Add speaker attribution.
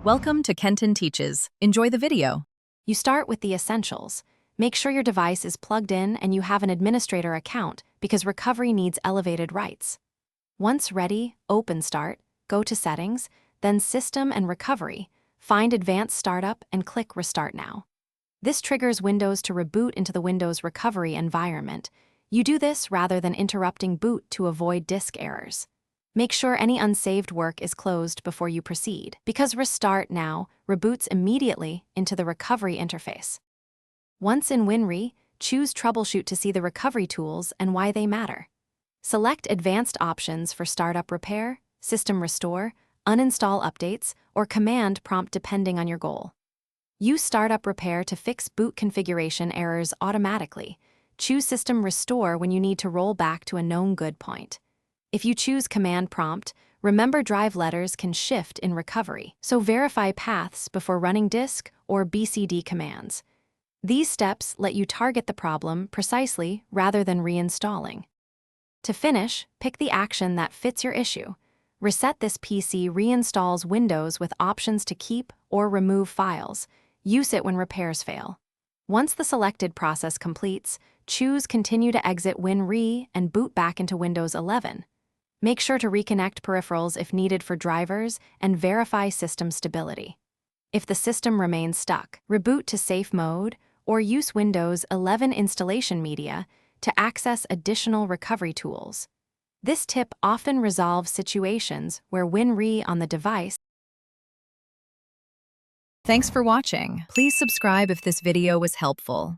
Speaker 1: Welcome to Kenton Teaches. Enjoy the video.
Speaker 2: You start with the essentials. Make sure your device is plugged in and you have an administrator account because recovery needs elevated rights. Once ready, open Start, go to Settings, then System and Recovery, find Advanced Startup and click Restart Now. This triggers Windows to reboot into the Windows recovery environment. You do this rather than interrupting boot to avoid disk errors. Make sure any unsaved work is closed before you proceed, because Restart Now reboots immediately into the recovery interface. Once in WinRe, choose Troubleshoot to see the recovery tools and why they matter. Select advanced options for startup repair, system restore, uninstall updates, or command prompt depending on your goal. Use startup repair to fix boot configuration errors automatically. Choose system restore when you need to roll back to a known good point. If you choose command prompt, remember drive letters can shift in recovery, so verify paths before running disk or BCD commands. These steps let you target the problem precisely rather than reinstalling. To finish, pick the action that fits your issue. Reset This PC reinstalls Windows with options to keep or remove files. Use it when repairs fail. Once the selected process completes, choose Continue to exit WinRe and boot back into Windows 11. Make sure to reconnect peripherals if needed for drivers and verify system stability. If the system remains stuck, reboot to safe mode or use Windows 11 installation media to access additional recovery tools. This tip often resolves situations where WinRe on the device.
Speaker 1: Thanks for watching. Please subscribe if this video was helpful.